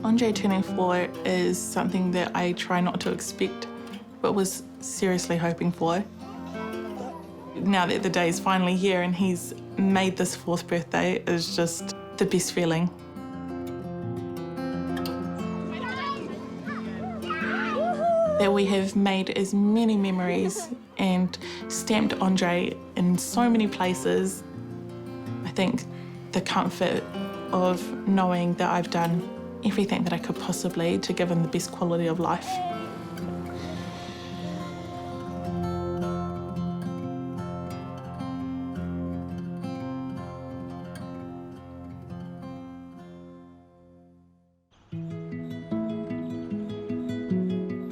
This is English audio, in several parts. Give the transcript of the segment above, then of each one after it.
Andre turning 4 is something that I try not to expect, but was seriously hoping for. Now that the day is finally here and he's made this 4th birthday is just the best feeling. That we have made as many memories and stamped Andre in so many places. I think the comfort of knowing that I've done everything that I could possibly to give him the best quality of life.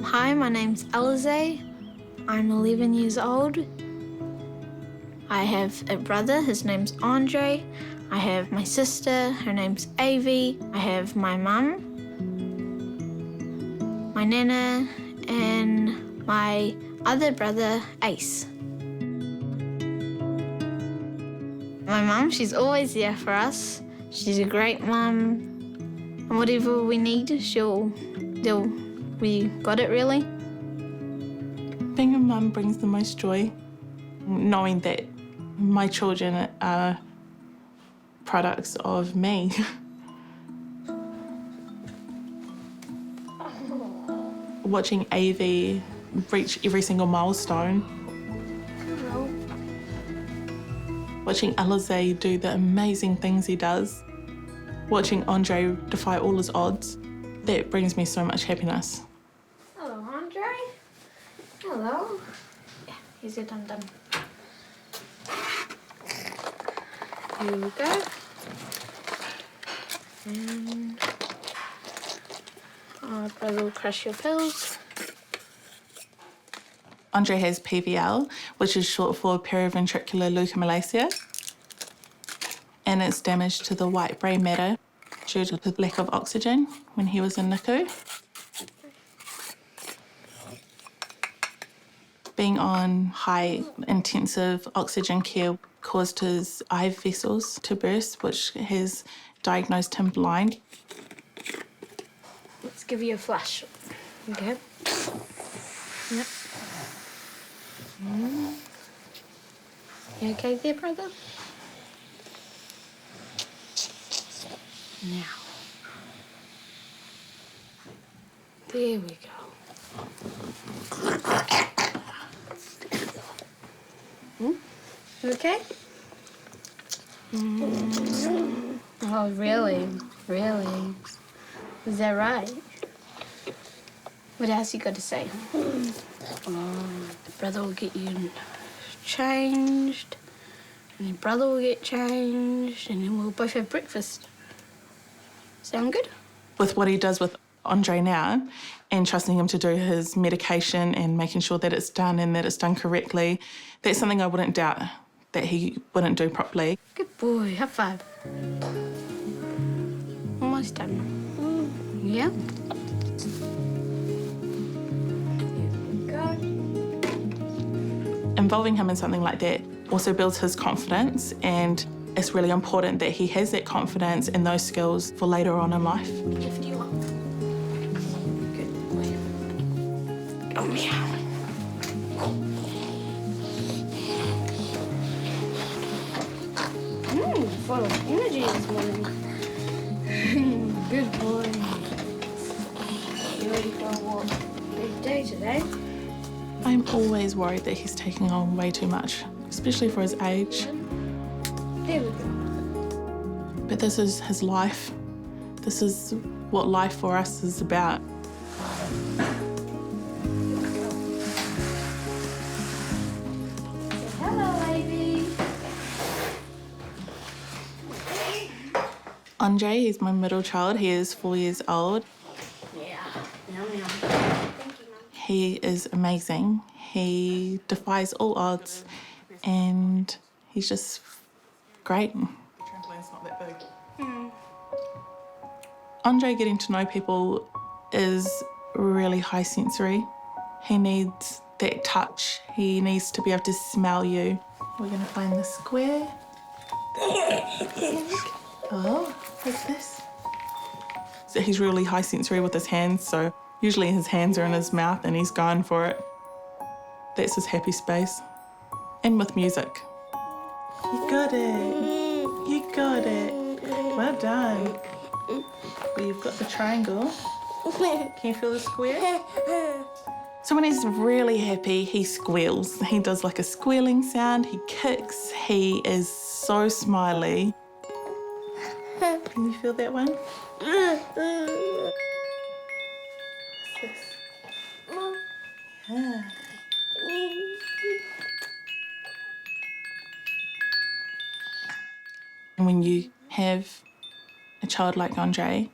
Hi, my name's Alizé. I'm 11 years old. I have a brother, his name's Andre. I have my sister, her name's Avie. I have my mum, my nana, and my other brother, Ace. My mum, she's always there for us. She's a great mum. And whatever we need, we got it, really. Being a mum brings the most joy, knowing that my children are products of me. Watching Avie reach every single milestone. Hello. Watching Alizé do the amazing things he does. Watching Andre defy all his odds. That brings me so much happiness. Hello, Andre. Hello. Yeah, here's your dum-dum. Here we go. And our brother will crush your pills. Andre has PVL, which is short for periventricular leukomalacia, and it's damage to the white brain matter due to the lack of oxygen when he was in NICU. Being on high intensive oxygen care caused his eye vessels to burst, which has diagnosed him blind. Let's give you a flash. Okay. Yep. You okay there, brother? Now. There we go. You okay? Oh, really? Really? Is that right? What else you got to say? The brother will get you changed, and your brother will get changed, and then we'll both have breakfast. Sound good? With what he does with Andre now, and trusting him to do his medication and making sure that it's done and that it's done correctly, that's something I wouldn't doubt that he wouldn't do properly. Good boy. High five. Almost done. Yeah? Here we go. Involving him in something like that also builds his confidence, and it's really important that he has that confidence and those skills for later on in life. Lift you up. Good boy. Oh, meow. Full of energy this morning. Good boy. You ready for a walk? Big day today. I'm always worried that he's taking on way too much, especially for his age. There we go. But this is his life. This is what life for us is about. Hello, Avie. Andre, he's my middle child. He is 4 years old. Yeah. Meow, meow. Thank you, Mum. He is amazing. He defies all odds, and he's just great. Trampoline's not that big. Andre getting to know people is really high sensory. He needs that touch. He needs to be able to smell you. We're going to find the square. Oh, what's this? He's really high sensory with his hands, so usually his hands are in his mouth and he's going for it. That's his happy space. And with music. You got it. You got it. Well done. Well, you've got the triangle. Can you feel the square? So when he's really happy, he squeals. He does like a squealing sound, he kicks, he is so smiley. Can you feel that one? Yeah. And when you have a child like Andre,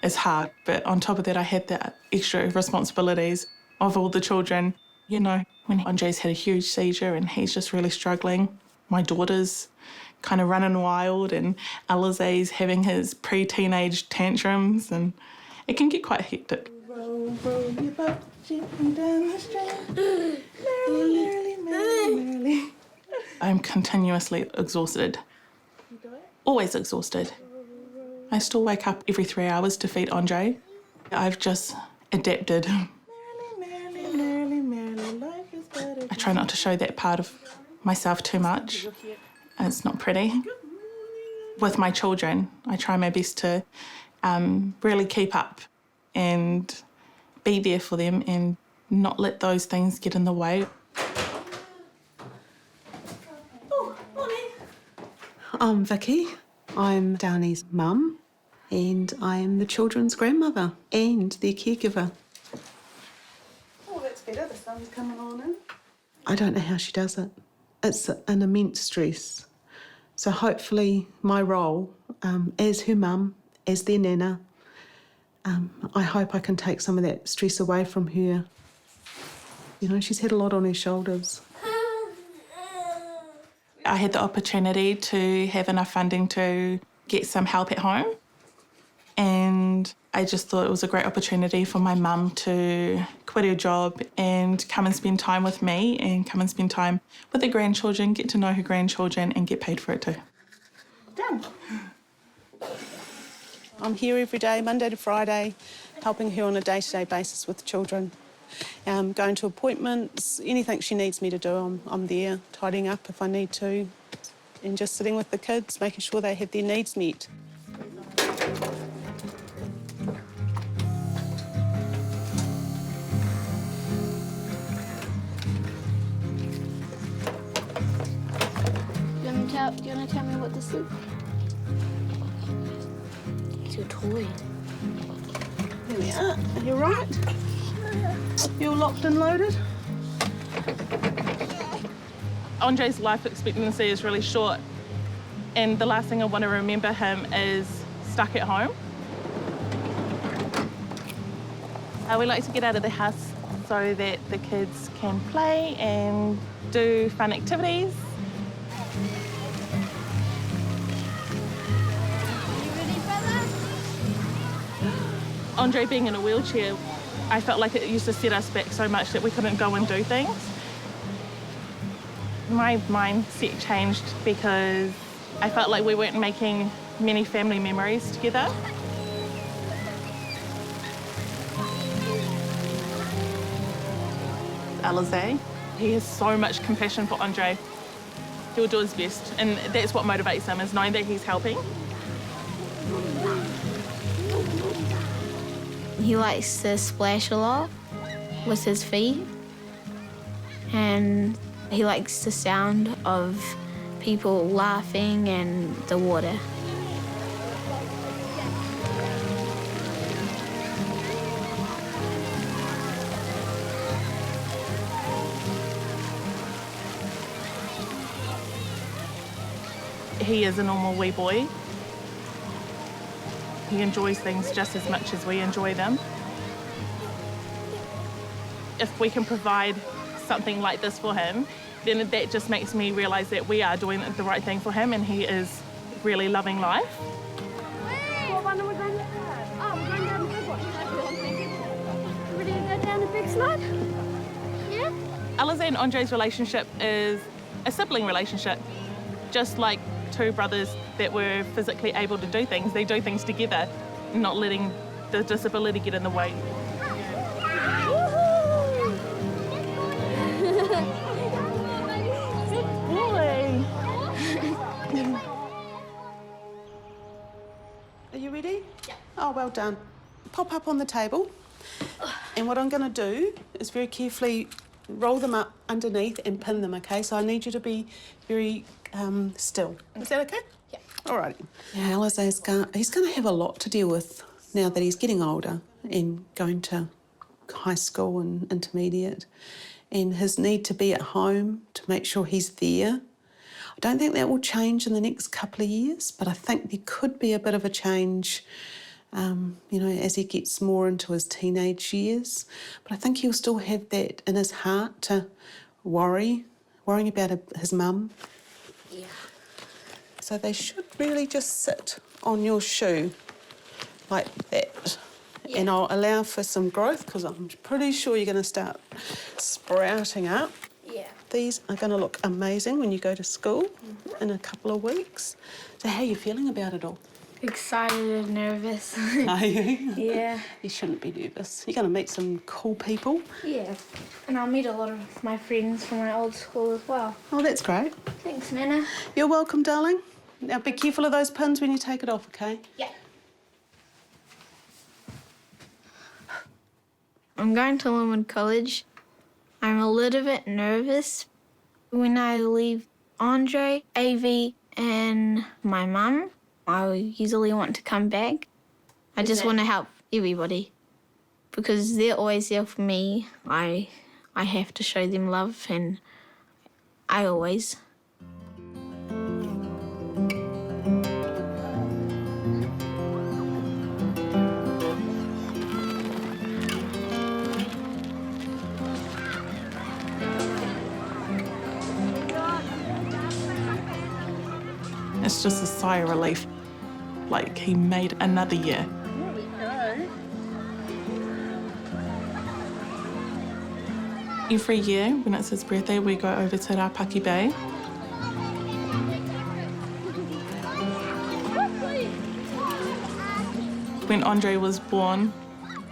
it's hard, but on top of that, I had the extra responsibilities of all the children. You know, when Andre's had a huge seizure and he's just really struggling, my daughter's kind of running wild and Alizé's having his pre-teenage tantrums, and it can get quite hectic. Roll, roll your boat gently down the stream. Merrily, merrily, merrily, merrily. I'm continuously exhausted. You do it? Always exhausted. I still wake up every 3 hours to feed Andre. I've just adapted. I try not to show that part of myself too much. It's not pretty. With my children, I try my best to really keep up and be there for them and not let those things get in the way. Oh, morning. I'm Vicky. I'm Dannii's mum, and I am the children's grandmother and their caregiver. Oh, that's better. The sun's coming on in. I don't know how she does it. It's an immense stress. So hopefully my role as her mum, as their nana, I hope I can take some of that stress away from her. You know, she's had a lot on her shoulders. I had the opportunity to have enough funding to get some help at home, and I just thought it was a great opportunity for my mum to quit her job and come and spend time with me and come and spend time with her grandchildren, get to know her grandchildren and get paid for it too. Done. I'm here every day, Monday to Friday, helping her on a day-to-day basis with children. Going to appointments, anything she needs me to do, I'm there, tidying up if I need to, and just sitting with the kids, making sure they have their needs met. Do you want to tell me what this is? It's your toy. There we are. Are you right? You're locked and loaded? Andre's life expectancy is really short, and the last thing I want to remember him is stuck at home. We like to get out of the house so that the kids can play and do fun activities. Andre being in a wheelchair, I felt like it used to set us back so much that we couldn't go and do things. My mindset changed because I felt like we weren't making many family memories together. Alizé, he has so much compassion for Andre. He'll do his best, and that's what motivates him, is knowing that he's helping. He likes to splash a lot with his feet, and he likes the sound of people laughing and the water. He is a normal wee boy. He enjoys things just as much as we enjoy them. If we can provide something like this for him, then that just makes me realise that we are doing the right thing for him and he is really loving life. What one are we going down? Oh, we're going down the big one. Ready to go down the big slide? Yeah? Alizé and Andre's relationship is a sibling relationship. Just like two brothers that were physically able to do things, they do things together. not letting the disability get in the way. Are you ready? Yeah. Oh, well done. Pop up on the table. And what I'm going to do is very carefully roll them up underneath and pin them, OK? So I need you to be very still. Is that OK? Yeah. All right. Yeah, Alizé's he's going to have a lot to deal with now that he's getting older and going to high school and intermediate, and his need to be at home to make sure he's there. I don't think that will change in the next couple of years, but I think there could be a bit of a change, you know, as he gets more into his teenage years. But I think he'll still have that in his heart to worrying about his mum. Yeah. So they should really just sit on your shoe like that. Yeah. And I'll allow for some growth because I'm pretty sure you're going to start sprouting up. Yeah. These are going to look amazing when you go to school in a couple of weeks. So how are you feeling about it all? Excited and nervous. Are you? Yeah. You shouldn't be nervous. You're going to meet some cool people. Yeah. And I'll meet a lot of my friends from my old school as well. Oh, that's great. Thanks, Nana. You're welcome, darling. Now be careful of those pins when you take it off, OK? Yeah. I'm going to Linwood College. I'm a little bit nervous. When I leave Andre, Avie and my mum, I usually want to come back. I just want to help everybody because they're always there for me. I have to show them love, and I always. It's just a sigh of relief, like he made another year. Every year, when it's his birthday, we go over to Rapaki Bay. When Andre was born,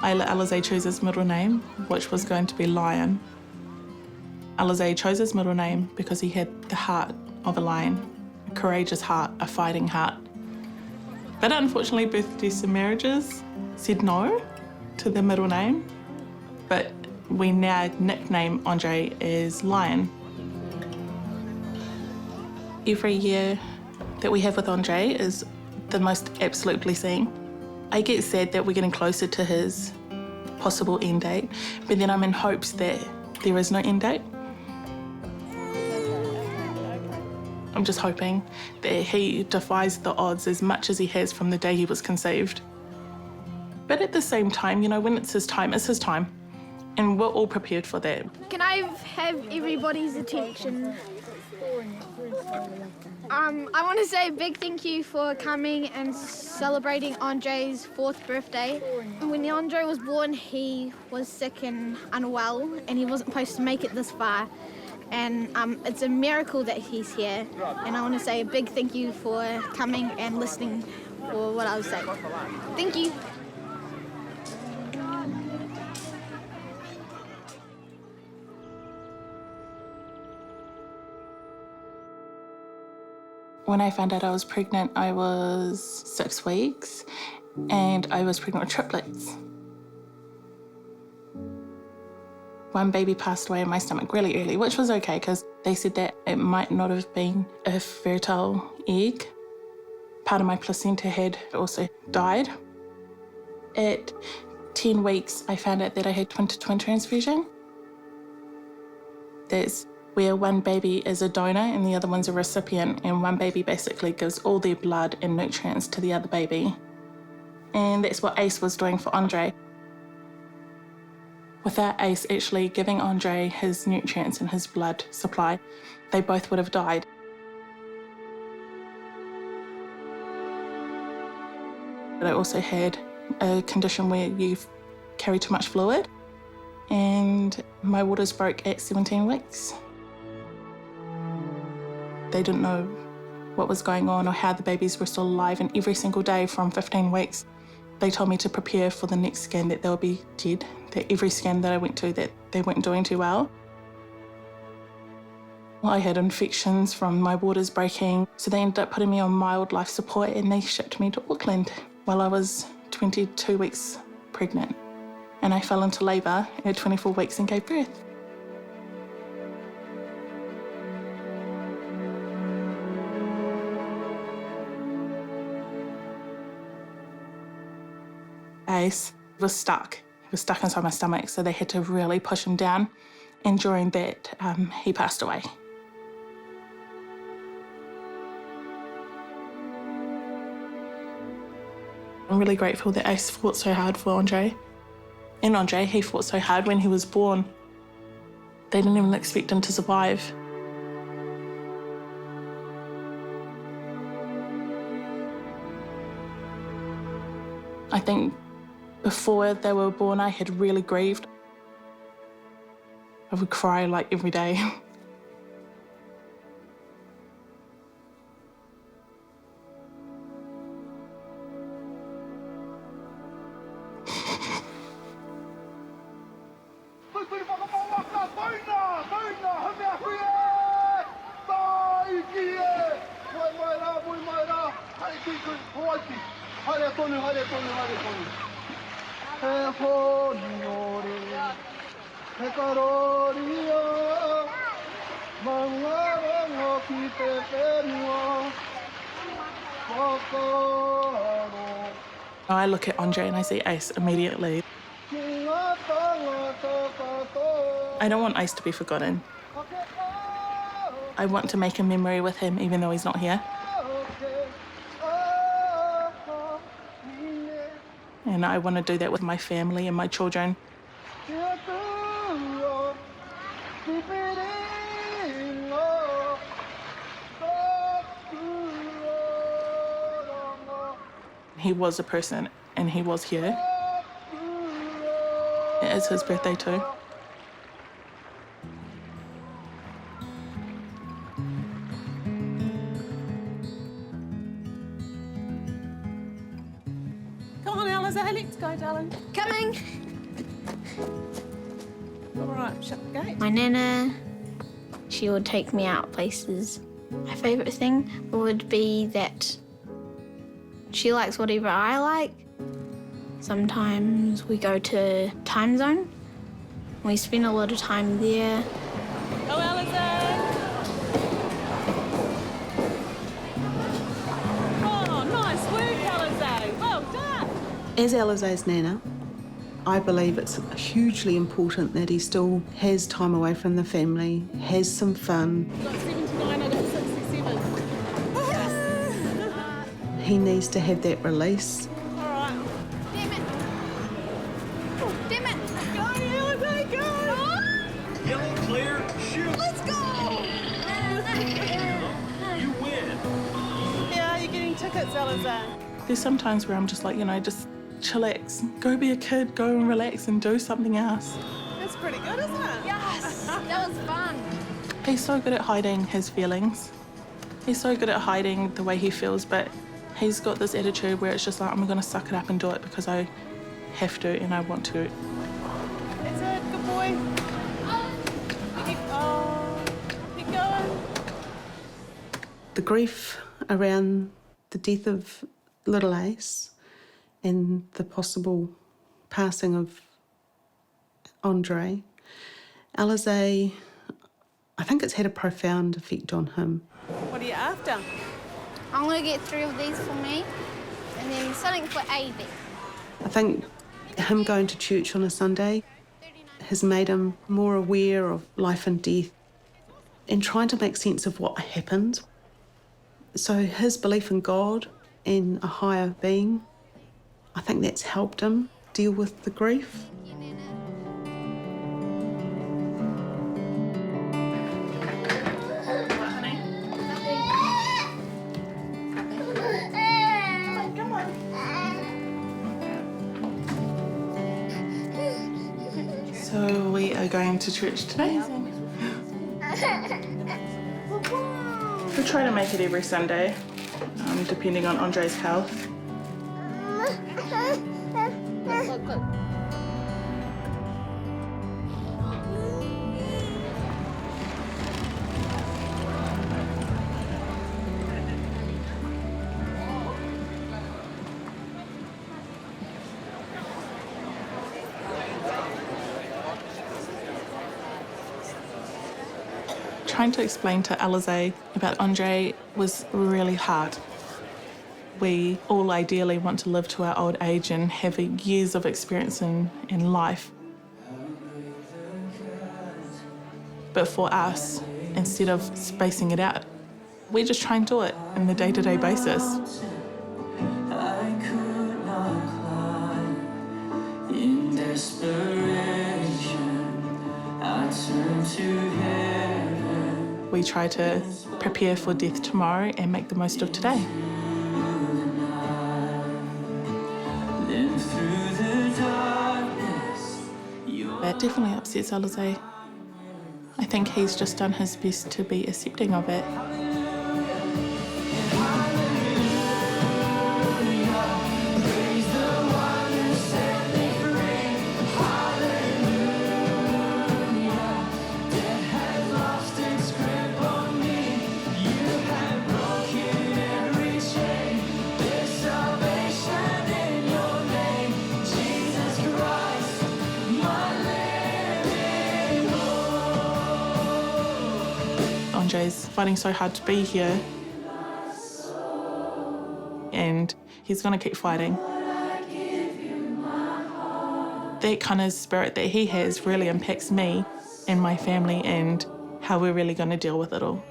I let Alizé choose his middle name, which was going to be Lion. Alizé chose his middle name because he had the heart of a lion. A courageous heart, a fighting heart. But unfortunately, birth, deaths and marriages said no to the middle name. But we now nickname Andre as Lion. Every year that we have with Andre is the most absolute blessing. I get sad that we're getting closer to his possible end date, but then I'm in hopes that there is no end date. I'm just hoping that he defies the odds as much as he has from the day he was conceived. But at the same time, you know, when it's his time, it's his time. And we're all prepared for that. Can I have everybody's attention? I want to say a big thank you for coming and celebrating Andre's 4th birthday. When Andre was born, he was sick and unwell, and he wasn't supposed to make it this far. And it's a miracle that he's here. And I want to say a big thank you for coming and listening for what I was saying. Thank you. When I found out I was pregnant, I was 6 weeks, and I was pregnant with triplets. One baby passed away in my stomach really early, which was okay because they said that it might not have been a fertile egg. Part of my placenta had also died. At 10 weeks, I found out that I had twin-to-twin transfusion. That's where one baby is a donor and the other one's a recipient, and one baby basically gives all their blood and nutrients to the other baby. And that's what ACE was doing for Andre. Without ACE actually giving Andre his nutrients and his blood supply, they both would have died. But I also had a condition where you carry too much fluid, and my waters broke at 17 weeks. They didn't know what was going on or how the babies were still alive, and every single day from 15 weeks, They told me to prepare for the next scan, that they'll be dead, that every scan that I went to, that they weren't doing too well. I had infections from my waters breaking, so they ended up putting me on mild life support and they shipped me to Auckland while I was 22 weeks pregnant. And I fell into labour at 24 weeks and gave birth. Ace was stuck. He was stuck inside my stomach, so they had to really push him down. And during that, he passed away. I'm really grateful that Ace fought so hard for Andre. And Andre, he fought so hard when he was born. They didn't even expect him to survive. I think before they were born, I had really grieved. I would cry like every day. I look at Andre and I see Ace immediately. I don't want Ace to be forgotten. I want to make a memory with him even though he's not here. And I want to do that with my family and my children. He was a person and he was here. It's his birthday too. Come on, Alizé, let's go, darling. Coming. All right, shut the gate. My nana, she would take me out places. My favourite thing would be that she likes whatever I like. Sometimes we go to time zone. We spend a lot of time there. Go, Alizé. Oh, nice work, Alizé. Well done. As Alizé's nana, I believe it's hugely important that he still has time away from the family, has some fun. I got 79, I got 67. He needs to have that release. All right. Damn it. Damn it. Go, Alizé, go. Yellow, clear, shoot. Let's go. You win. Yeah, you're getting tickets, Alizé. There's some times where I'm just like, just chillax. Go be a kid, go and relax and do something else. That's pretty good, isn't it? Yes, that was fun. He's so good at hiding his feelings. He's so good at hiding the way he feels, but he's got this attitude where it's just like, I'm gonna suck it up and do it because I have to and I want to. That's it, good boy. Keep going. The grief around the death of little Ace and the possible passing of Andre, Alizé, I think it's had a profound effect on him. What are you after? I'm going to get 3 of these for me and then something for Avie. I think him going to church on a Sunday has made him more aware of life and death and trying to make sense of what happened. So his belief in God and a higher being, I think that's helped him deal with the grief. So we are going to church today. We try to make it every Sunday, depending on Andre's health. Look. Trying to explain to Alizé about Andre was really hard. We all ideally want to live to our old age and have years of experience in life. But for us, instead of spacing it out, we just try and do it on a day-to-day basis. I could not climb in desperation. I turned to heaven. We try to prepare for death tomorrow and make the most of today. Then through the darkness, That definitely upsets Alizé. I think he's just done his best to be accepting of it. Andre's fighting so hard to be here, and he's going to keep fighting. That kind of spirit that he has really impacts me and my family and how we're really going to deal with it all.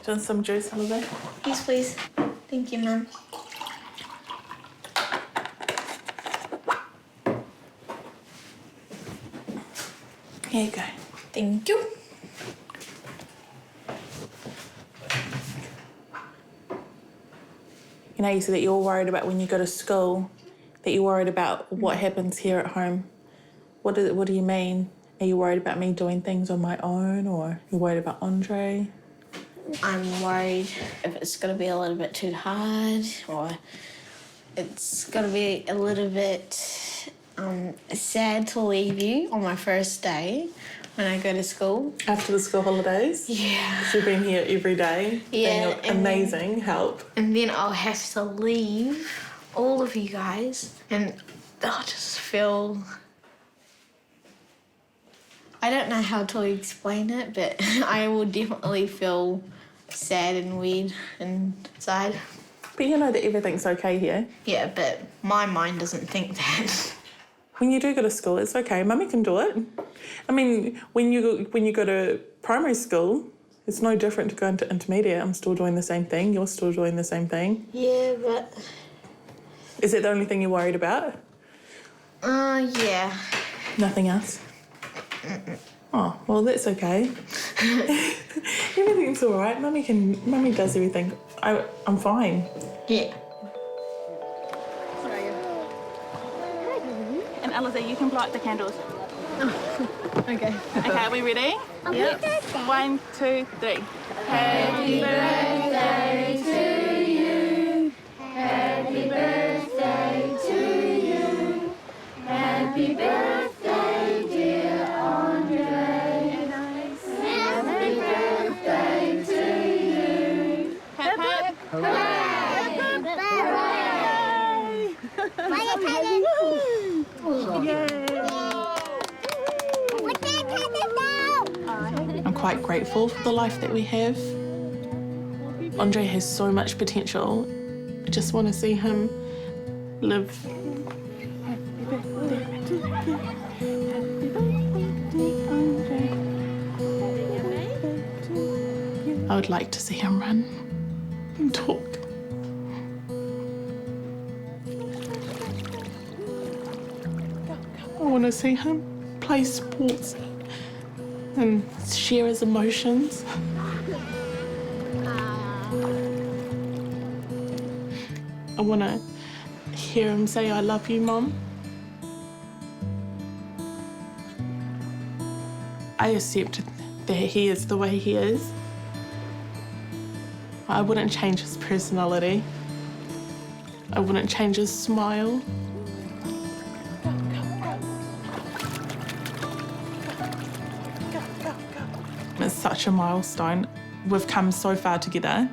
Do you want some juice, Alizé? Yes, please. Thank you, Mum. Here you go. Thank you. You know, you said that you're worried about when you go to school, that you're worried about what happens here at home. What do you mean? Are you worried about me doing things on my own, or are you worried about Andre? I'm worried if it's going to be a little bit too hard or it's going to be a little bit sad to leave you on my first day when I go to school. After the school holidays? Yeah. You've been here every day. Yeah, Being amazing help. And then I'll have to leave all of you guys and I'll just feel... I don't know how to explain it, but I will definitely feel sad and weird inside. But you know that everything's okay here. Yeah, but my mind doesn't think that. When you do go to school, it's okay. Mummy can do it. I mean, when you go to primary school, it's no different to going to intermediate. I'm still doing the same thing. You're still doing the same thing. Yeah, but... Is it the only thing you're worried about? Yeah. Nothing else? Oh, well, that's okay. Everything's all right. Mummy does everything. I'm fine. Yeah. And Alizé, you can blow out the candles. Okay. Okay, are we ready? Yep. 1, 2, 3. Happy birthday to you. Happy birthday to you. Happy birthday, dear Andre. Happy birthday to you. Hip, hip. I'm quite grateful for the life that we have. Andre has so much potential. I just want to see him live. I would like to see him run and talk. I want to see him play sports and share his emotions. I want to hear him say, "I love you, Mum." I accept that he is the way he is. I wouldn't change his personality. I wouldn't change his smile. It's such a milestone. We've come so far together,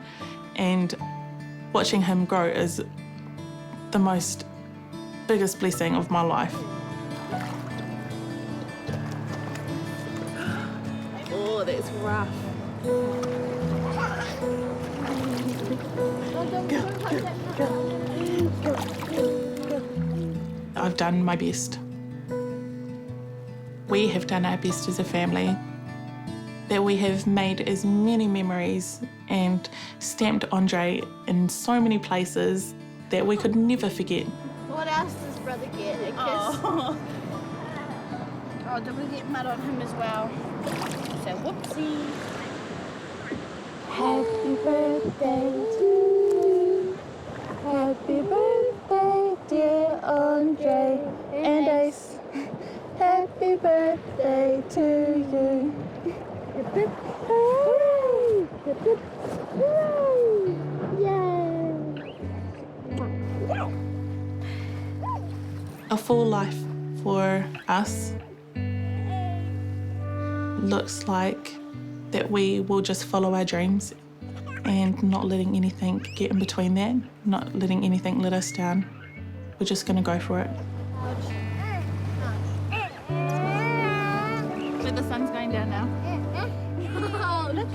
and watching him grow is the biggest blessing of my life. Oh, that's rough. I've done my best. We have done our best as a family. That we have made as many memories and stamped Andre in so many places that we could never forget. What else does brother get? A kiss? Oh, did we get mud on him as well? So whoopsie. Happy birthday to you. Happy birthday, dear Andre and Ace. Happy birthday to you. Hip hip hooray! Hip hip hooray! Yay! A full life for us looks like that we will just follow our dreams and not letting anything get in between that, not letting anything let us down. We're just going to go for it. Where the sun's going down now. Oh, look.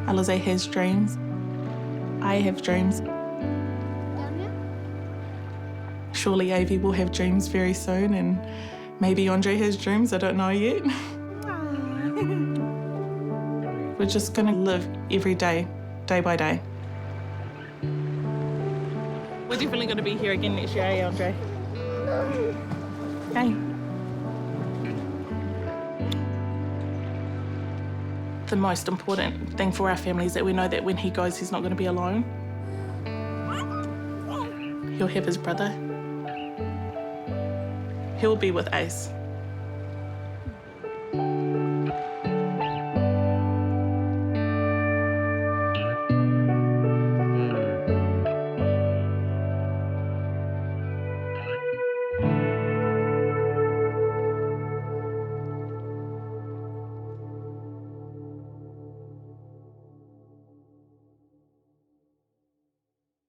Alizé has dreams. I have dreams. Surely Avie will have dreams very soon, and maybe Andre has dreams, I don't know yet. We're just going to live every day, day by day. We're definitely going to be here again next year, eh, Andre? Okay. The most important thing for our family is that we know that when he goes, he's not going to be alone. He'll have his brother. He'll be with Ace.